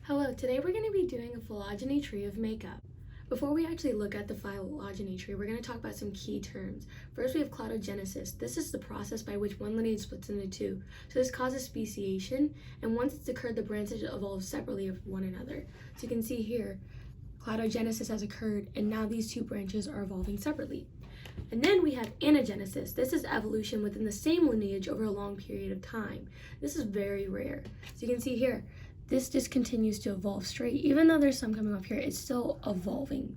Hello, today we're going to be doing a phylogeny tree of makeup. Before we actually look at the phylogeny tree, we're going to talk about some key terms. First, we have cladogenesis. This is the process by which one lineage splits into two. So this causes speciation, and once it's occurred, the branches evolve separately of one another. So you can see here, cladogenesis has occurred, and now these two branches are evolving separately. And then we have anagenesis. This is evolution within the same lineage over a long period of time. This is very rare. So you can see here, this just continues to evolve straight. Even though there's some coming up here, it's still evolving.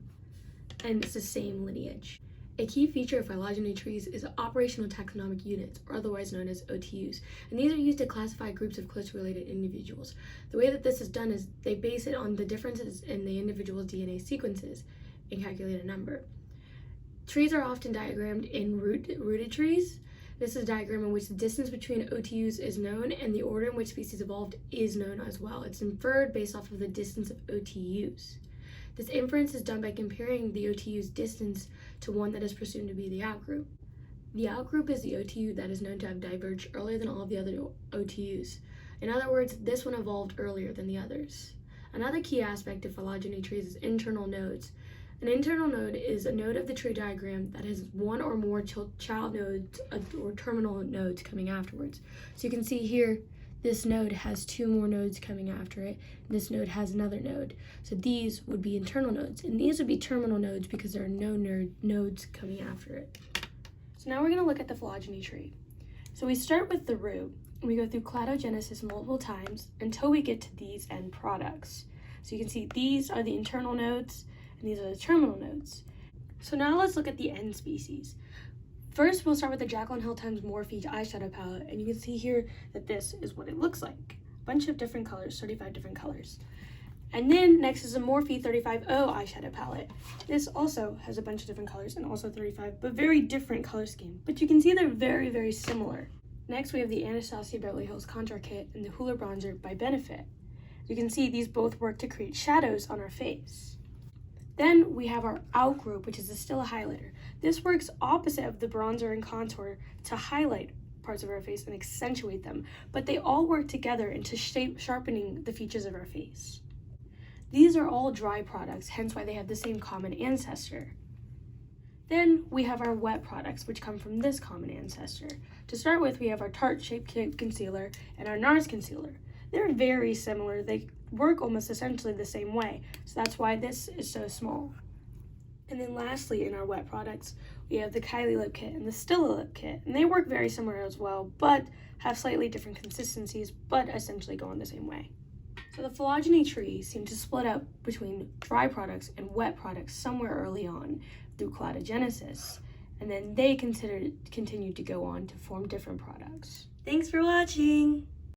And it's the same lineage. A key feature of phylogeny trees is operational taxonomic units, or otherwise known as OTUs. And these are used to classify groups of closely related individuals. The way that this is done is they base it on the differences in the individual's DNA sequences and calculate a number. Trees are often diagrammed in rooted trees. This is a diagram in which the distance between OTUs is known and the order in which species evolved is known as well. It's inferred based off of the distance of OTUs. This inference is done by comparing the OTU's distance to one that is presumed to be the outgroup. The outgroup is the OTU that is known to have diverged earlier than all of the other OTUs. In other words, this one evolved earlier than the others. Another key aspect of phylogeny trees is internal nodes. An internal node is a node of the tree diagram that has one or more child nodes or terminal nodes coming afterwards. So you can see here, this node has two more nodes coming after it. This node has another node. So these would be internal nodes, and these would be terminal nodes because there are no nodes coming after it. So now we're going to look at the phylogeny tree. So we start with the root, and we go through cladogenesis multiple times until we get to these end products. So you can see these are the internal nodes, and these are the terminal nodes. So now let's look at the end species. First, we'll start with the Jacqueline Hill times Morphe eyeshadow palette, and you can see here that this is what it looks like. A bunch of different colors, 35 different colors. And then next is a Morphe 35O eyeshadow palette. This also has a bunch of different colors and also 35, but very different color scheme. But you can see they're very, very similar. Next, we have the Anastasia Beverly Hills Contour Kit and the Hoola Bronzer by Benefit. You can see these both work to create shadows on our face. Then we have our out group, which is still a highlighter. This works opposite of the bronzer and contour to highlight parts of our face and accentuate them, but they all work together into sharpening the features of our face. These are all dry products, hence why they have the same common ancestor. Then we have our wet products, which come from this common ancestor. To start with, we have our Tarte Shape Concealer and our NARS Concealer. They're very similar. They work almost essentially the same way, so that's why this is so small. And then lastly, in our wet products, we have the Kylie Lip Kit and the Stila Lip Kit, and they work very similar as well, but have slightly different consistencies, but essentially go on the same way. So the phylogeny tree seemed to split up between dry products and wet products somewhere early on through cladogenesis, and then they continued to go on to form different products. Thanks for watching!